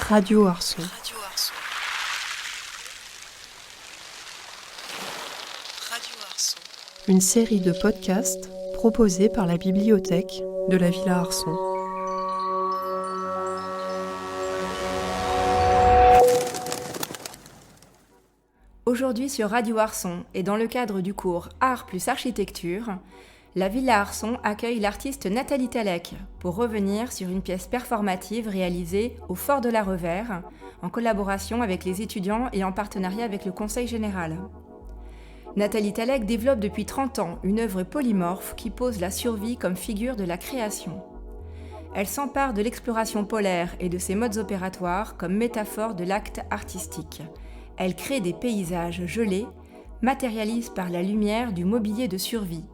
Radio Arson. Une série de podcasts proposés par la bibliothèque de la Villa Arson. Aujourd'hui sur Radio Arson et dans le cadre du cours Art plus Architecture, la Villa Arson accueille l'artiste Nathalie Talek pour revenir sur une pièce performative réalisée au Fort de la Revers en collaboration avec les étudiants et en partenariat avec le Conseil général. Nathalie Talek développe depuis 30 ans une œuvre polymorphe qui pose la survie comme figure de la création. Elle s'empare de l'exploration polaire et de ses modes opératoires comme métaphore de l'acte artistique. Elle crée des paysages gelés, matérialise par la lumière du mobilier de survie,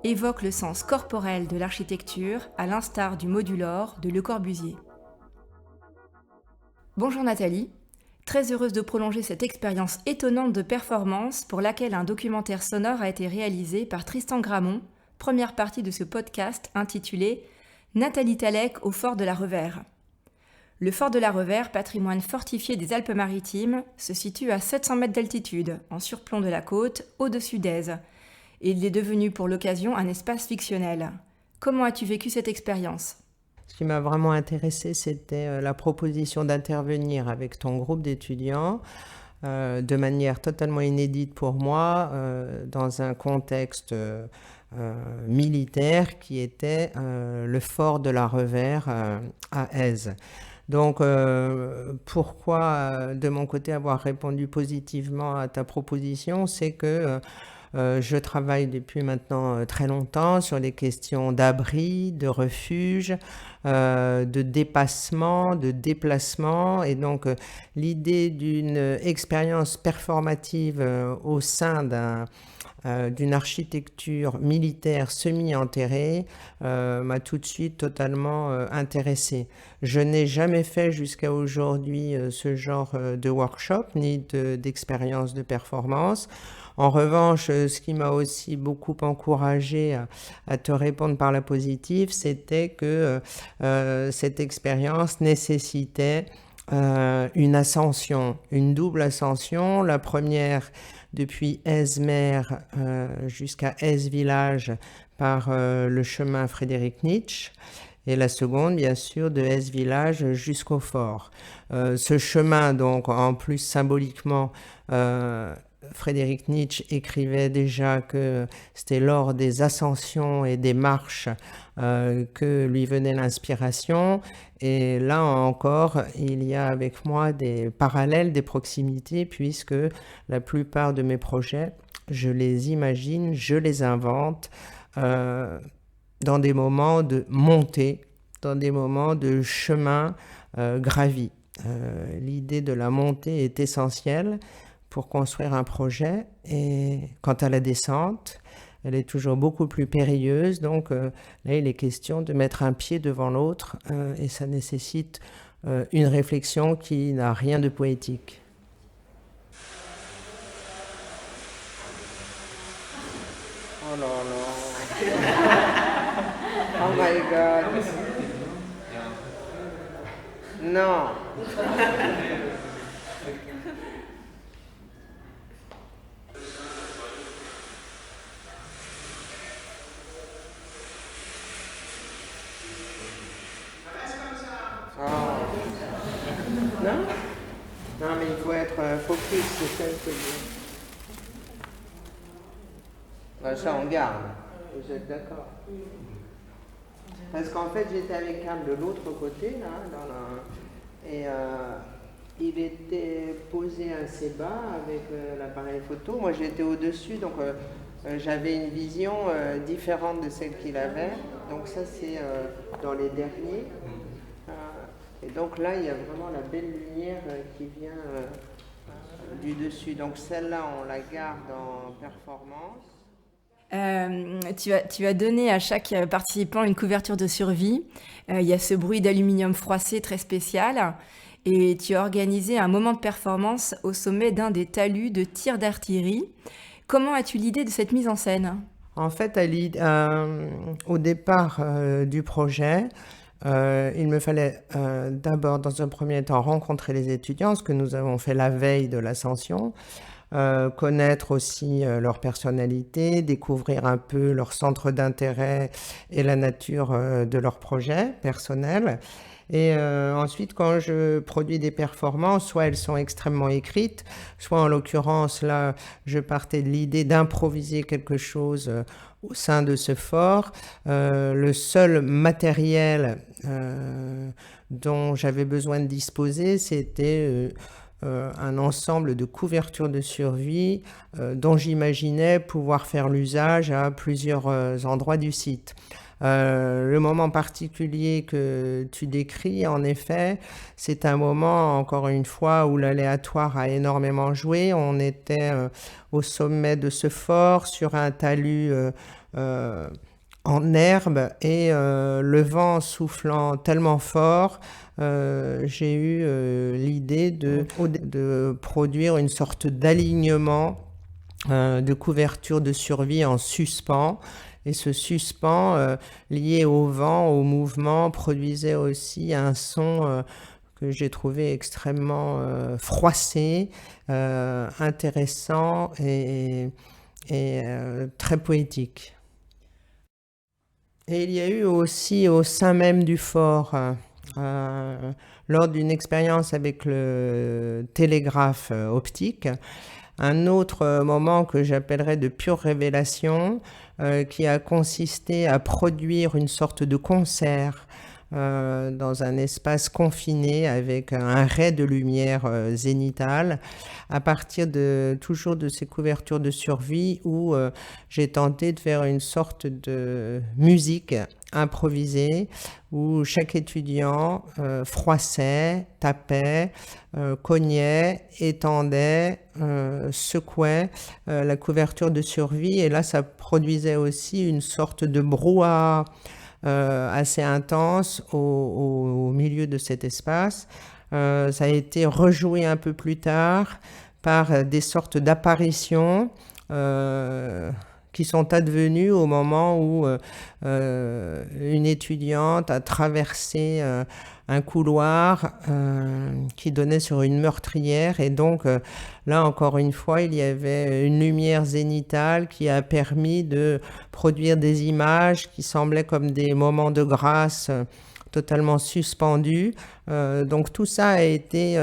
évoque le sens corporel de l'architecture à l'instar du modulor de Le Corbusier. Bonjour Nathalie, très heureuse de prolonger cette expérience étonnante de performance pour laquelle un documentaire sonore a été réalisé par Tristan Gramont, première partie de ce podcast intitulé « Nathalie Talek au Fort de la Revers ». Le Fort de la Revers, patrimoine fortifié des Alpes-Maritimes, se situe à 700 mètres d'altitude, en surplomb de la côte, au-dessus d'Èze. Et il est devenu pour l'occasion un espace fictionnel. Comment as-tu vécu cette expérience ? Ce qui m'a vraiment intéressée, c'était la proposition d'intervenir avec ton groupe d'étudiants de manière totalement inédite pour moi, dans un contexte militaire qui était le Fort de la Revers à Èze. Donc, pourquoi de mon côté avoir répondu positivement à ta proposition, c'est que je travaille depuis maintenant très longtemps sur les questions d'abri, de refuge, de dépassement, de déplacement. Et donc, l'idée d'une expérience performative au sein d'une architecture militaire semi-enterrée m'a tout de suite totalement intéressée. Je n'ai jamais fait jusqu'à aujourd'hui ce genre de workshop ni d'expérience de performance. En revanche, ce qui m'a aussi beaucoup encouragé à te répondre par la positive, c'était que cette expérience nécessitait une ascension, une double ascension. La première depuis Èze-Mer jusqu'à Èze-Village par le chemin Frédéric Nietzsche. Et la seconde, bien sûr, de Èze-Village jusqu'au fort. Ce chemin, donc, en plus symboliquement, Frédéric Nietzsche écrivait déjà que c'était lors des ascensions et des marches que lui venait l'inspiration. Et là encore, il y a avec moi des parallèles, des proximités, puisque la plupart de mes projets, je les imagine, je les invente dans des moments de montée, dans des moments de chemin gravi. L'idée de la montée est essentielle pour construire un projet, et quant à la descente, elle est toujours beaucoup plus périlleuse, donc là il est question de mettre un pied devant l'autre, et ça nécessite une réflexion qui n'a rien de poétique. Oh là là. Oh my God. Non. Non, mais il faut être focus, c'est ça que je... Ça, on garde. Vous êtes d'accord? Parce qu'en fait, j'étais avec Carl de l'autre côté, là, et il était posé assez bas avec l'appareil photo. Moi, j'étais au-dessus, donc j'avais une vision différente de celle qu'il avait. Donc ça, c'est dans les derniers. Et donc là, il y a vraiment la belle lumière qui vient du dessus. Donc celle-là, on la garde en performance. Tu as donné à chaque participant une couverture de survie. Il y a ce bruit d'aluminium froissé très spécial. Et tu as organisé un moment de performance au sommet d'un des talus de tir d'artillerie. Comment as-tu l'idée de cette mise en scène ? En fait, au départ du projet, Il me fallait d'abord, dans un premier temps, rencontrer les étudiants, ce que nous avons fait la veille de l'ascension, connaître aussi leur personnalité, découvrir un peu leur centre d'intérêt et la nature de leur projet personnel. Et ensuite, quand je produis des performances, soit elles sont extrêmement écrites, soit en l'occurrence, là, je partais de l'idée d'improviser quelque chose au sein de ce fort. Le seul matériel dont j'avais besoin de disposer, c'était un ensemble de couvertures de survie dont j'imaginais pouvoir faire l'usage à plusieurs endroits du site. Le moment particulier que tu décris, en effet, c'est un moment, encore une fois, où l'aléatoire a énormément joué. On était au sommet de ce fort, sur un talus en herbe, et le vent soufflant tellement fort, j'ai eu l'idée de produire une sorte d'alignement de couverture de survie en suspens. Et ce suspens, lié au vent, au mouvement, produisait aussi un son que j'ai trouvé extrêmement froissé, intéressant et très poétique. Et il y a eu aussi au sein même du fort, lors d'une expérience avec le télégraphe optique, un autre moment que j'appellerais de pure révélation, qui a consisté à produire une sorte de concert dans un espace confiné avec un ray de lumière zénitale, à partir toujours de ces couvertures de survie où j'ai tenté de faire une sorte de musique improvisée où chaque étudiant froissait, tapait, cognait, étendait, secouait la couverture de survie, et là ça produisait aussi une sorte de brouhaha assez intense au milieu de cet espace. Ça a été rejoué un peu plus tard par des sortes d'apparitions qui sont advenues au moment où une étudiante a traversé un couloir qui donnait sur une meurtrière, et donc là encore une fois il y avait une lumière zénitale qui a permis de produire des images qui semblaient comme des moments de grâce totalement suspendus. Donc tout ça a été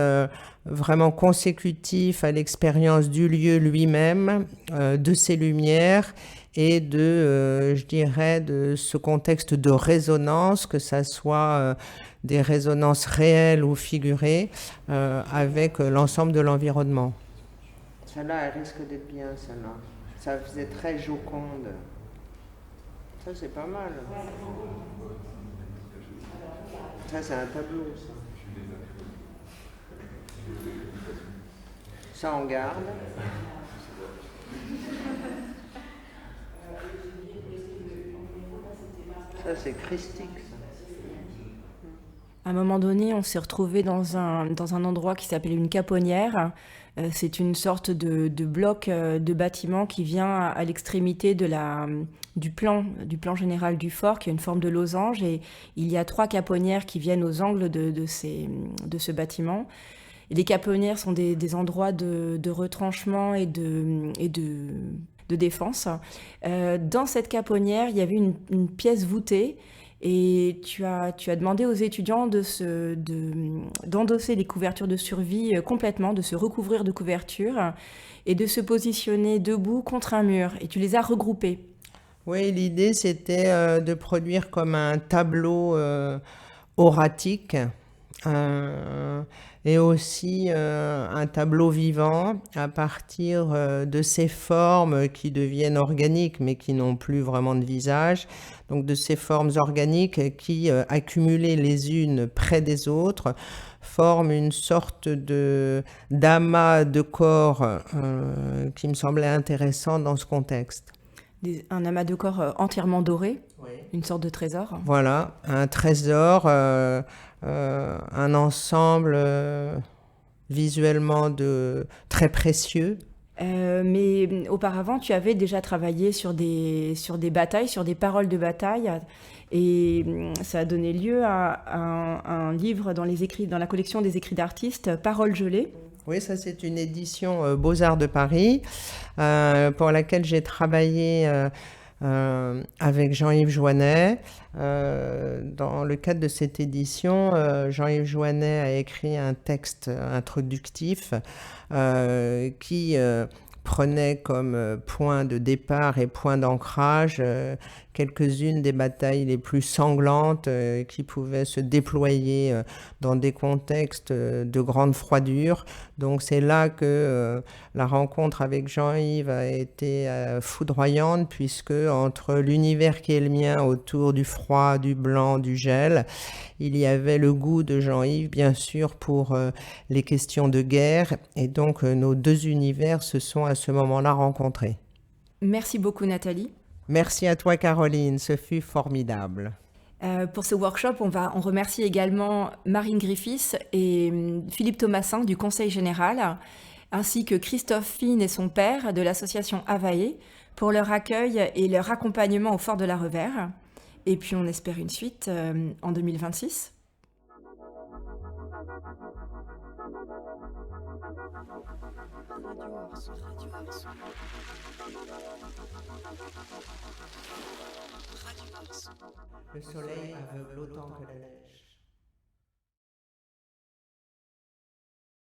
vraiment consécutif à l'expérience du lieu lui-même, de ses lumières et je dirais, de ce contexte de résonance, que ça soit des résonances réelles ou figurées, avec l'ensemble de l'environnement. Celle-là, elle risque d'être bien, celle-là. Ça faisait très joconde. Ça, c'est pas mal. Ça, c'est un tableau, ça. Ça, on garde. Ça, c'est christique, ça. À un moment donné, on s'est retrouvé dans un endroit qui s'appelait une caponnière. C'est une sorte de bloc de bâtiment qui vient à l'extrémité du plan général du fort, qui a une forme de losange. Et il y a 3 caponnières qui viennent aux angles de ce bâtiment. Et les caponnières sont des endroits de retranchement et de défense. Dans cette caponnière, il y avait une pièce voûtée. Et tu as demandé aux étudiants d'endosser les couvertures de survie complètement, de se recouvrir de couvertures et de se positionner debout contre un mur. Et tu les as regroupés. Oui, l'idée c'était de produire comme un tableau auratique et aussi un tableau vivant à partir de ces formes qui deviennent organiques mais qui n'ont plus vraiment de visage. Donc de ces formes organiques qui, accumulées les unes près des autres, forment une sorte d'amas de corps qui me semblait intéressant dans ce contexte. Un amas de corps entièrement doré, oui. Une sorte de trésor. Voilà, un trésor, un ensemble visuellement très précieux. Mais auparavant, tu avais déjà travaillé sur des batailles, sur des paroles de bataille. Et ça a donné lieu à un livre dans la collection des écrits d'artistes, Paroles gelées. Oui, ça c'est une édition Beaux-Arts de Paris pour laquelle j'ai travaillé avec Jean-Yves Joannet. Dans le cadre de cette édition, Jean-Yves Joannet a écrit un texte introductif qui prenait comme point de départ et point d'ancrage quelques-unes des batailles les plus sanglantes qui pouvaient se déployer dans des contextes de grande froidure. Donc c'est là que la rencontre avec Jean-Yves a été foudroyante, puisque entre l'univers qui est le mien autour du froid, du blanc, du gel, il y avait le goût de Jean-Yves, bien sûr, pour les questions de guerre. Et donc nos deux univers se sont à ce moment-là rencontrés. Merci beaucoup Nathalie. Merci à toi Caroline, ce fut formidable. Pour ce workshop, on remercie également Marine Griffiths et Philippe Thomassin du Conseil général, ainsi que Christophe Fine et son père de l'association Avae pour leur accueil et leur accompagnement au Fort de la Revers. Et puis on espère une suite en 2026. Le soleil aveugle autant que la neige.